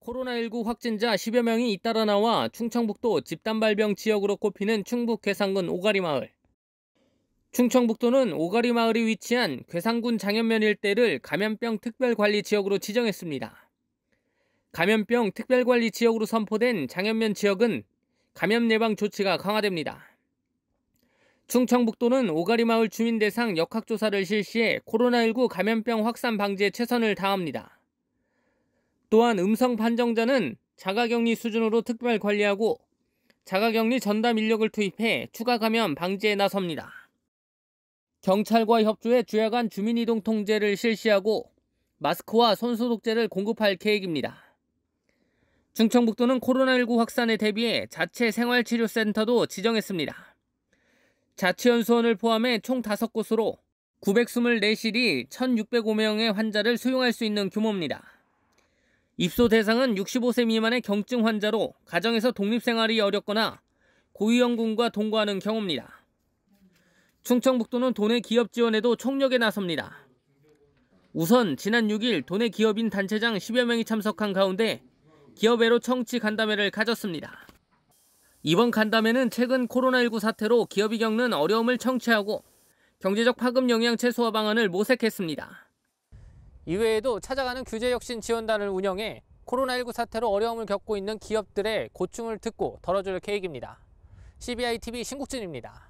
코로나19 확진자 10여 명이 잇따라 나와 충청북도 집단발병 지역으로 꼽히는 충북 괴산군 오가리마을. 충청북도는 오가리마을이 위치한 괴산군 장현면 일대를 감염병 특별관리 지역으로 지정했습니다. 감염병 특별관리 지역으로 선포된 장현면 지역은 감염 예방 조치가 강화됩니다. 충청북도는 오가리마을 주민 대상 역학조사를 실시해 코로나19 감염병 확산 방지에 최선을 다합니다. 또한 음성 판정자는 자가격리 수준으로 특별 관리하고 자가격리 전담 인력을 투입해 추가 감염 방지에 나섭니다. 경찰과 협조해 주야간 주민이동 통제를 실시하고 마스크와 손소독제를 공급할 계획입니다. 충청북도는 코로나19 확산에 대비해 자체 생활치료센터도 지정했습니다. 자치연수원을 포함해 총 5곳으로 924실이 1,605명의 환자를 수용할 수 있는 규모입니다. 입소 대상은 65세 미만의 경증 환자로 가정에서 독립생활이 어렵거나 고위험군과 동거하는 경우입니다. 충청북도는 도내 기업 지원에도 총력에 나섭니다. 우선 지난 6일 도내 기업인 단체장 10여 명이 참석한 가운데 기업애로 청취 간담회를 가졌습니다. 이번 간담회는 최근 코로나19 사태로 기업이 겪는 어려움을 청취하고 경제적 파급 영향 최소화 방안을 모색했습니다. 이외에도 찾아가는 규제혁신 지원단을 운영해 코로나19 사태로 어려움을 겪고 있는 기업들의 고충을 듣고 덜어줄 계획입니다. CBI-TV 신국진입니다.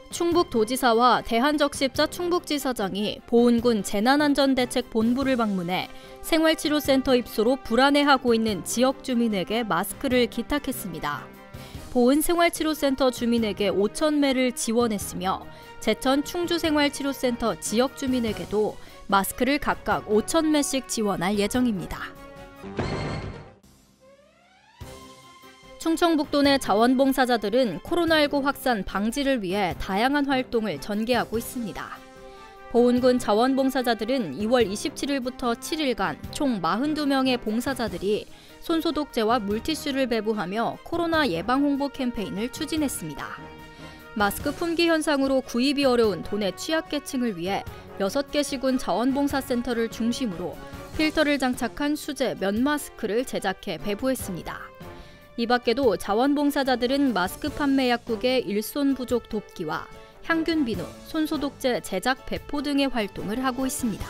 충북도지사와 대한적십자 충북지사장이 보은군 재난안전대책본부를 방문해 생활치료센터 입소로 불안해하고 있는 지역 주민에게 마스크를 기탁했습니다. 보은 생활치료센터 주민에게 5,000매를 지원했으며 제천 충주생활치료센터 지역 주민에게도 마스크를 각각 5,000매씩 지원할 예정입니다. 충청북도 내 자원봉사자들은 코로나19 확산 방지를 위해 다양한 활동을 전개하고 있습니다. 보은군 자원봉사자들은 2월 27일부터 7일간 총 42명의 봉사자들이 손소독제와 물티슈를 배부하며 코로나 예방 홍보 캠페인을 추진했습니다. 마스크 품귀 현상으로 구입이 어려운 도내 취약계층을 위해 6개 시군 자원봉사센터를 중심으로 필터를 장착한 수제 면 마스크를 제작해 배부했습니다. 이 밖에도 자원봉사자들은 마스크 판매 약국의 일손 부족 돕기와 향균 비누, 손소독제 제작 배포 등의 활동을 하고 있습니다.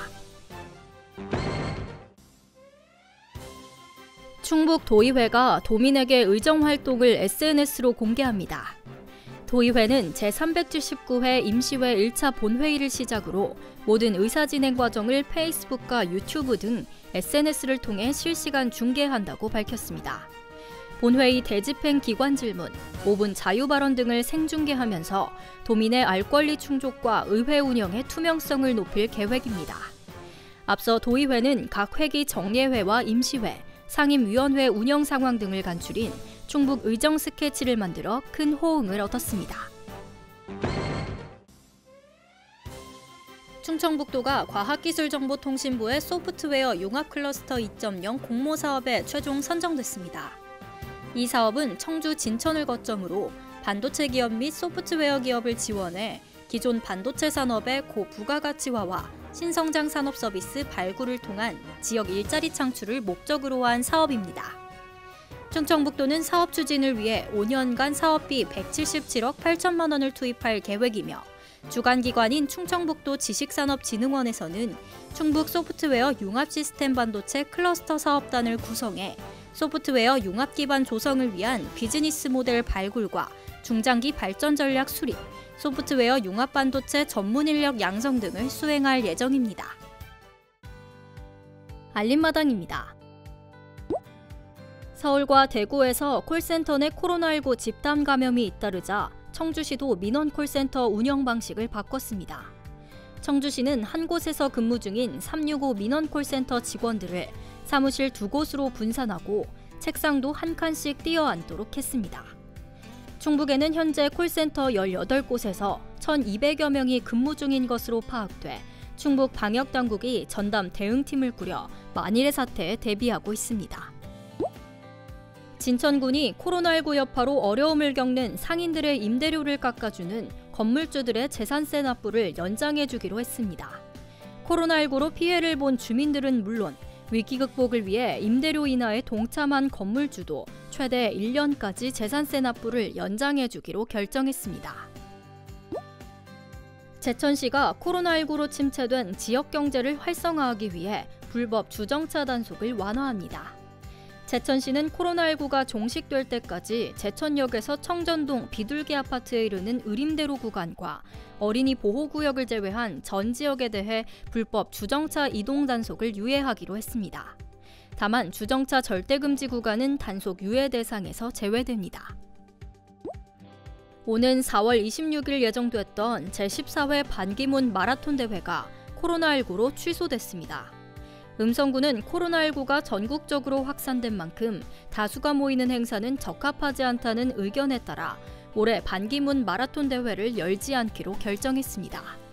충북 도의회가 도민에게 의정 활동을 SNS로 공개합니다. 도의회는 제379회 임시회 1차 본회의를 시작으로 모든 의사진행 과정을 페이스북과 유튜브 등 SNS를 통해 실시간 중계한다고 밝혔습니다. 본회의 대집행 기관 질문, 5분 자유발언 등을 생중계하면서 도민의 알 권리 충족과 의회 운영의 투명성을 높일 계획입니다. 앞서 도의회는 각 회기 정례회와 임시회, 상임위원회 운영 상황 등을 간추린 충북 의정 스케치를 만들어 큰 호응을 얻었습니다. 충청북도가 과학기술정보통신부의 소프트웨어 융합 클러스터 2.0 공모 사업에 최종 선정됐습니다. 이 사업은 청주 진천을 거점으로 반도체 기업 및 소프트웨어 기업을 지원해 기존 반도체 산업의 고부가가치화와 신성장 산업 서비스 발굴을 통한 지역 일자리 창출을 목적으로 한 사업입니다. 충청북도는 사업 추진을 위해 5년간 사업비 177억 8천만 원을 투입할 계획이며 주관기관인 충청북도 지식산업진흥원에서는 충북 소프트웨어 융합시스템 반도체 클러스터 사업단을 구성해 소프트웨어 융합 기반 조성을 위한 비즈니스 모델 발굴과 중장기 발전 전략 수립, 소프트웨어 융합 반도체 전문 인력 양성 등을 수행할 예정입니다. 알림마당입니다. 서울과 대구에서 콜센터 내 코로나19 집단 감염이 잇따르자 청주시도 민원 콜센터 운영 방식을 바꿨습니다. 청주시는 한 곳에서 근무 중인 365 민원 콜센터 직원들을 사무실 2곳으로 분산하고 책상도 한 칸씩 띄어 앉도록 했습니다. 충북에는 현재 콜센터 18곳에서 1,200여 명이 근무 중인 것으로 파악돼 충북 방역당국이 전담 대응팀을 꾸려 만일의 사태에 대비하고 있습니다. 진천군이 코로나19 여파로 어려움을 겪는 상인들의 임대료를 깎아주는 건물주들의 재산세 납부를 연장해주기로 했습니다. 코로나19로 피해를 본 주민들은 물론 위기 극복을 위해 임대료 인하에 동참한 건물주도 최대 1년까지 재산세 납부를 연장해주기로 결정했습니다. 제천시가 코로나19로 침체된 지역 경제를 활성화하기 위해 불법 주정차 단속을 완화합니다. 제천시는 코로나19가 종식될 때까지 제천역에서 청전동 비둘기 아파트에 이르는 의림대로 구간과 어린이 보호구역을 제외한 전 지역에 대해 불법 주정차 이동 단속을 유예하기로 했습니다. 다만 주정차 절대금지 구간은 단속 유예 대상에서 제외됩니다. 오는 4월 26일 예정됐던 제14회 반기문 마라톤 대회가 코로나19로 취소됐습니다. 음성군은 코로나19가 전국적으로 확산된 만큼 다수가 모이는 행사는 적합하지 않다는 의견에 따라 올해 반기문 마라톤 대회를 열지 않기로 결정했습니다.